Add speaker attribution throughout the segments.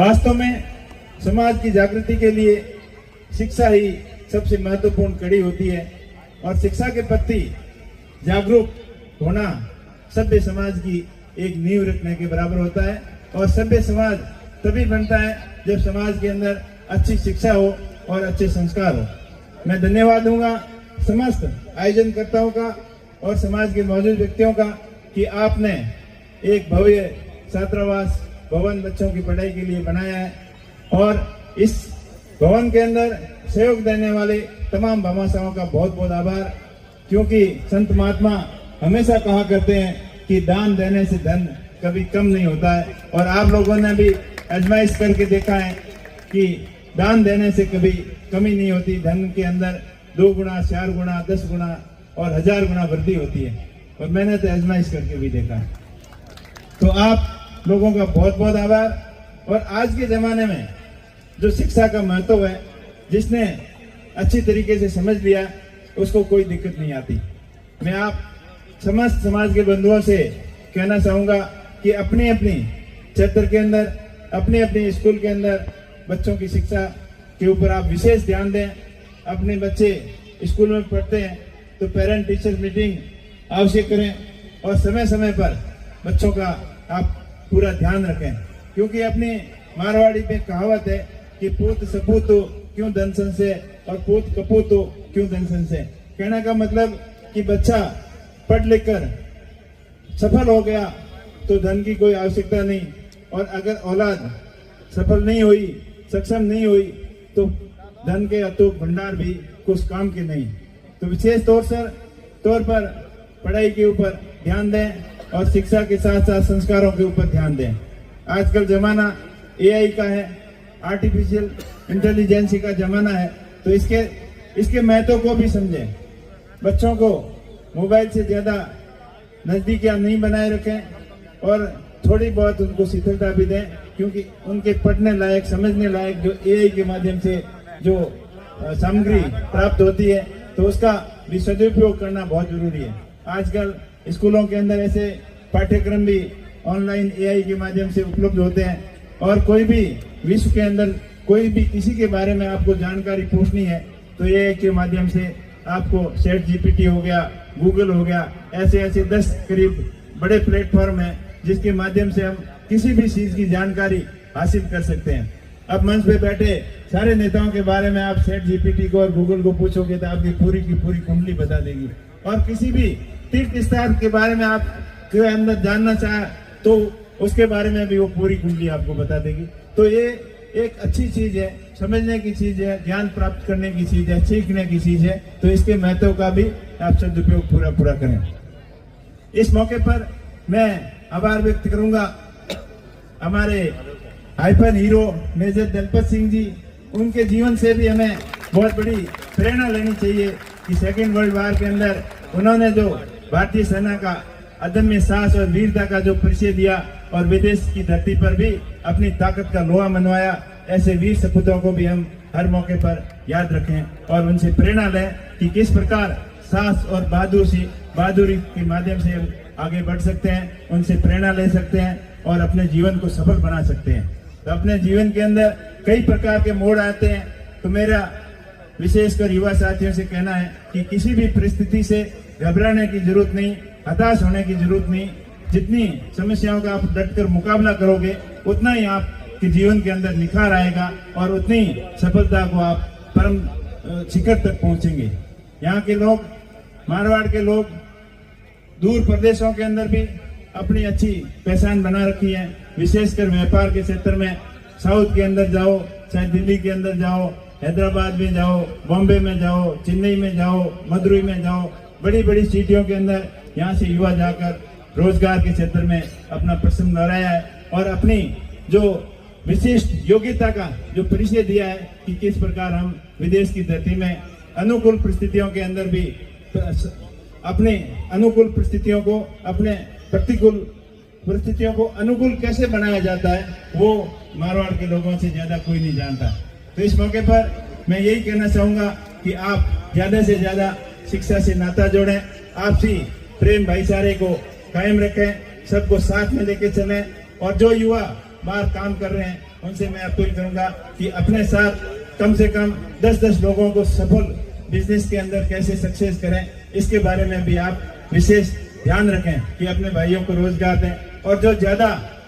Speaker 1: वास्तव में समाज की जागृति के लिए शिक्षा ही सबसे महत्वपूर्ण कड़ी होती है और शिक्षा के प्रति जागरूक होना सभ्य समाज की एक नींव रखने के बराबर होता है। और सभ्य समाज तभी बनता है जब समाज के अंदर अच्छी शिक्षा हो और अच्छे संस्कार हो। मैं धन्यवाद दूंगा समस्त आयोजनकर्ताओं का और समाज के मौजूद व्यक्तियों का कि आपने एक भव्य छात्रावास भवन बच्चों की पढ़ाई के लिए बनाया है और इस भवन के अंदर सहयोग देने वाले तमाम भामाशाहों का बहुत बहुत आभार, क्योंकि संत महात्मा हमेशा कहा करते हैं कि दान देने से धन कभी कम नहीं होता है। और आप लोगों ने भी आजमाइश करके देखा है कि दान देने से कभी कमी नहीं होती, धन के अंदर 2 गुना 4 गुना 10 गुना और 1000 गुना वृद्धि होती है। और मैंने तो आजमाइश करके भी देखा है। तो आप लोगों का बहुत बहुत आभार। और आज के जमाने में जो शिक्षा का महत्व है, जिसने अच्छी तरीके से समझ लिया उसको कोई दिक्कत नहीं आती। मैं आप समस्त समाज के बंधुओं से कहना चाहूँगा कि अपनी अपनी क्षेत्र के अंदर, अपने अपने स्कूल के अंदर बच्चों की शिक्षा के ऊपर आप विशेष ध्यान दें। अपने बच्चे स्कूल में पढ़ते हैं तो पेरेंट टीचर मीटिंग आवश्यक करें और समय समय पर बच्चों का आप पूरा ध्यान रखें, क्योंकि अपनी मारवाड़ी में कहावत है कि पूत सपूत क्यों धन संशय और पूत कपूत क्यों धन संशय। कहने का मतलब कि बच्चा पढ़ लिख कर सफल हो गया तो धन की कोई आवश्यकता नहीं, और अगर औलाद सफल नहीं हुई, सक्षम नहीं हुई, तो धन के अतुक भंडार भी कुछ काम के नहीं। तो विशेष तौर पर पढ़ाई के ऊपर ध्यान दें और शिक्षा के साथ साथ संस्कारों के ऊपर ध्यान दें। आजकल जमाना AI का है, आर्टिफिशियल इंटेलिजेंस का जमाना है, तो इसके महत्व को भी समझें। बच्चों को मोबाइल से ज्यादा नजदीकियां नहीं बनाए रखें और थोड़ी बहुत उनको शिथिलता भी दें, क्योंकि उनके पढ़ने लायक, समझने लायक जो AI के माध्यम से जो सामग्री प्राप्त होती है तो उसका भी सदुपयोग करना बहुत जरूरी है। आजकल स्कूलों के अंदर ऐसे पाठ्यक्रम भी ऑनलाइन AI के माध्यम से उपलब्ध होते हैं, और कोई भी विश्व के अंदर कोई भी किसी के बारे में आपको जानकारी पूछनी है तो AI के माध्यम से आपको ChatGPT हो गया, गूगल हो गया, ऐसे 10 करीब बड़े प्लेटफॉर्म हैं जिसके माध्यम से हम किसी भी चीज की जानकारी हासिल कर सकते हैं। अब मंच पे बैठे सारे नेताओं के बारे में आप ChatGPT को और गूगल को पूछोगे तो आपकी पूरी की पूरी कुंडली बता देगी, और किसी भी तीर्थ स्थान के बारे में आप के अंदर जानना चाहे तो उसके बारे में भी वो पूरी कुंडली आपको बता देगी। तो ये एक अच्छी चीज है, समझने की चीज है, ज्ञान प्राप्त करने की चीज है, सीखने की चीज है, तो इसके महत्व का भी आप सदुपयोग पूरा करें। इस मौके पर मैं आभार व्यक्त करूंगा हमारे Haifa hero major Dalpat Singh ji. उनके जीवन से भी हमें बहुत बड़ी प्रेरणा लेनी चाहिए कि सेकेंड वर्ल्ड वॉर के अंदर उन्होंने जो भारतीय सेना का अदम्य साहस और वीरता का जो परिचय दिया और विदेश की धरती पर भी अपनी ताकत का लोहा मनवाया, ऐसे वीर सपूतों को भी हम हर मौके पर याद रखें और उनसे प्रेरणा लें कि किस प्रकार साहस और बहादुरी के माध्यम से हम आगे बढ़ सकते हैं, उनसे प्रेरणा ले सकते हैं और अपने जीवन को सफल बना सकते हैं। तो अपने जीवन के अंदर कई प्रकार के मोड़ आते हैं, तो मेरा विशेषकर युवा साथियों से कहना है कि किसी भी परिस्थिति से घबराने की जरूरत नहीं, हताश होने की जरूरत नहीं। जितनी समस्याओं का आप डटकर मुकाबला करोगे उतना ही आपके जीवन के अंदर निखार आएगा और उतनी सफलता को आप परम शिखर तक पहुंचेंगे। यहाँ के लोग, मारवाड़ के लोग दूर प्रदेशों के अंदर भी अपनी अच्छी पहचान बना रखी है, विशेषकर व्यापार के क्षेत्र में। साउथ के अंदर जाओ, चाहे दिल्ली के अंदर जाओ, हैदराबाद में जाओ, बॉम्बे में जाओ, चेन्नई में जाओ, मदुरई में जाओ, बड़ी बड़ी सिटियों के अंदर यहाँ से युवा जाकर रोजगार के क्षेत्र में अपना प्रश्न लहराया है और अपनी जो विशिष्ट योग्यता का जो परिचय दिया है कि किस प्रकार हम विदेश की धरती में अनुकूल परिस्थितियों के अंदर भी अपने अनुकूल परिस्थितियों को, अपने प्रतिकूल परिस्थितियों को अनुकूल कैसे बनाया जाता है, वो मारवाड़ के लोगों से ज्यादा कोई नहीं जानता। तो इस मौके पर मैं यही कहना चाहूंगा कि आप ज्यादा से ज्यादा शिक्षा से नाता जोड़ें, आपसी प्रेम भाईचारे को कायम रखें, सबको साथ में लेके चलें, और जो युवा बाहर काम कर रहे हैं उनसे मैं अपील करूंगा कि अपने साथ कम से कम 10-10 लोगों को सफल बिजनेस के अंदर कैसे सक्सेस करें, इसके बारे में भी आप विशेष ध्यान रखें कि अपने भाइयों को रोजगार दें। और जो ज्यादा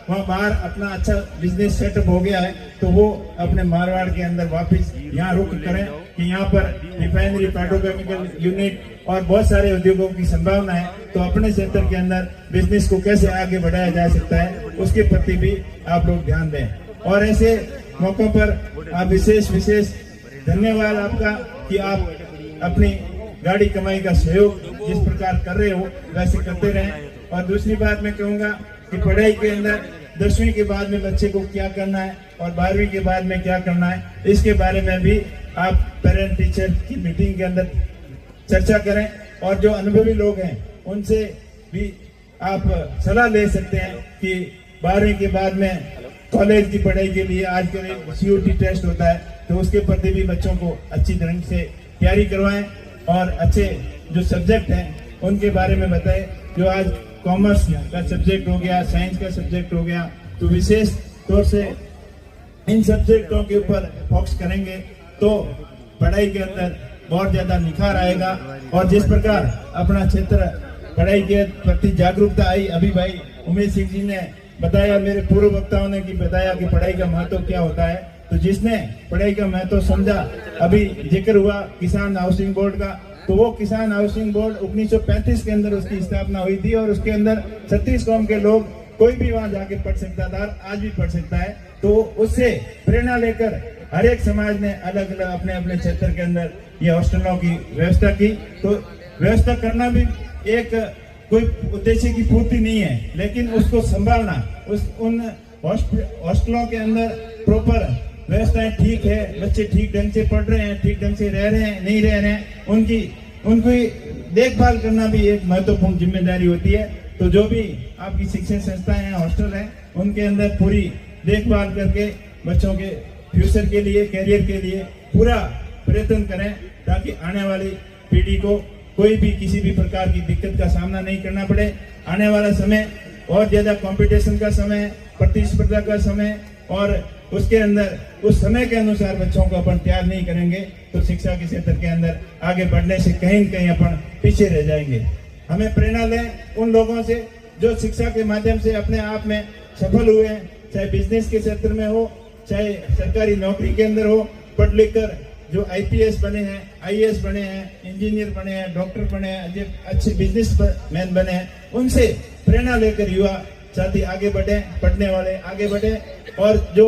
Speaker 1: वहाँ बाहर अपना अच्छा बिजनेस सेटअप हो गया है तो वो अपने मारवाड़ के अंदर वापस यहाँ रुक करें कि यहाँ पर रिफाइनरी, पेट्रोकेमिकल यूनिट और बहुत सारे उद्योगों की संभावना है। तो अपने क्षेत्र के अंदर बिजनेस को कैसे आगे बढ़ाया जा सकता है उसके प्रति भी आप लोग ध्यान दें। और ऐसे मौकों पर आप विशेष धन्यवाद आपका कि आप अपनी गाड़ी कमाई का सहयोग जिस प्रकार कर रहे हो वैसे करते रहें। और दूसरी बात मैं कहूँगा कि पढ़ाई के अंदर 10वीं के बाद में बच्चे को क्या करना है और 12वीं के बाद में क्या करना है, इसके बारे में भी आप पेरेंट टीचर की मीटिंग के अंदर चर्चा करें। और जो अनुभवी लोग हैं उनसे भी आप सलाह ले सकते हैं कि 12वीं के बाद में कॉलेज की पढ़ाई के लिए आजकल एक CUT टेस्ट होता है, तो उसके प्रति भी बच्चों को अच्छी तरह से तैयारी करवाएं और अच्छे जो सब्जेक्ट हैं उनके बारे में बताएं। जो आज कॉमर्स का सब्जेक्ट हो गया, साइंस का सब्जेक्ट हो गया, तो विशेष तौर से इन सब्जेक्टों के ऊपर फोकस करेंगे तो पढ़ाई के अंदर बहुत ज्यादा निखार आएगा। और जिस प्रकार अपना क्षेत्र पढ़ाई के प्रति जागरूकता आई, अभी भाई उमेश सिंह जी ने बताया, मेरे पूर्व वक्ताओं ने कि बताया कि पढ़ाई का महत्व क्या होता है। तो जिसने पढ़ाई का महत्व समझा, अभी जिक्र हुआ किसान हाउसिंग बोर्ड का, तो वो किसान हाउसिंग बोर्ड 1935 के अंदर उसकी स्थापना हुई थी और उसके अंदर 36 कौम के लोग कोई भी वहां जाके पढ़ सकता था, आज भी पढ़ सकता है। तो उससे प्रेरणा लेकर हर एक समाज ने अलग अलग अपने अपने क्षेत्र के अंदर ये हॉस्टलों की व्यवस्था की। तो व्यवस्था करना भी एक कोई उद्देश्य की पूर्ति नहीं है, लेकिन उसको संभालना, उन हॉस्टलों के अंदर प्रॉपर व्यवस्थाएं ठीक है, बच्चे ठीक ढंग से पढ़ रहे हैं, ठीक ढंग से रह रहे हैं, नहीं रह रहे हैं, उनकी देखभाल करना भी एक महत्वपूर्ण जिम्मेदारी होती है। तो जो भी आपकी शिक्षण संस्थाएं हैं, हॉस्टल हैं, उनके अंदर पूरी देखभाल करके बच्चों के फ्यूचर के लिए, कैरियर के लिए पूरा प्रयत्न करें ताकि आने वाली पीढ़ी को कोई भी किसी भी प्रकार की दिक्कत का सामना नहीं करना पड़े। आने वाला समय और ज्यादा कंपटीशन का समय, प्रतिस्पर्धा का समय, और उसके अंदर उस समय के अनुसार बच्चों को अपन तैयार नहीं करेंगे तो शिक्षा के क्षेत्र के अंदर आगे बढ़ने से कहीं न कहीं अपन पीछे रह जाएंगे। हमें प्रेरणा लें उन लोगों से जो शिक्षा के माध्यम से अपने आप में सफल हुए हैं, चाहे बिजनेस के क्षेत्र में हो, चाहे सरकारी नौकरी के अंदर हो, पढ़ लिख कर जो IPS बने हैं, IAS बने हैं, इंजीनियर बने हैं, डॉक्टर बने हैं, अच्छे बिजनेस मैन बने हैं। उनसे प्रेरणा लेकर युवा साथी आगे बढ़े, पढ़ने वाले आगे बढ़े। और जो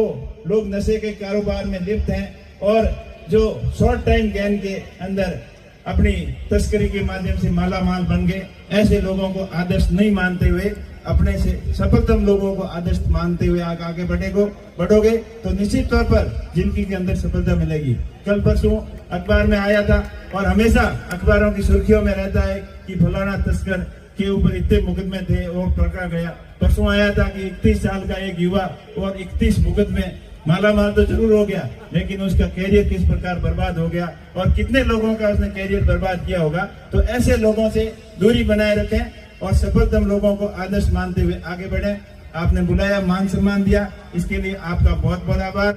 Speaker 1: लोग नशे के कारोबार में लिप्त हैं और जो शॉर्ट टाइम गेन के अंदर अपनी तस्करी के माध्यम से माला माल बन गए, ऐसे लोगों को आदर्श नहीं मानते हुए, अपने से सफलतम लोगों को आदर्श मानते हुए आगे बढ़ोगे तो निश्चित तौर पर जिंदगी के अंदर सफलता मिलेगी। कल परसों अखबार में आया था और हमेशा अखबारों की सुर्खियों में रहता है कि फलाना तस्कर के ऊपर इतने मुकदमे थे और पकड़ा गया। परसों आया था कि 31 साल का एक युवा और 31 मुकदमे, माला माल तो जरूर हो गया, लेकिन उसका कैरियर किस प्रकार बर्बाद हो गया और कितने लोगों का उसने कैरियर बर्बाद किया होगा। तो ऐसे लोगों से दूरी बनाए रखें और सफलतम लोगों को आदर्श मानते हुए आगे बढ़ें। आपने बुलाया, मान सम्मान दिया, इसके लिए आपका बहुत बहुत आभार।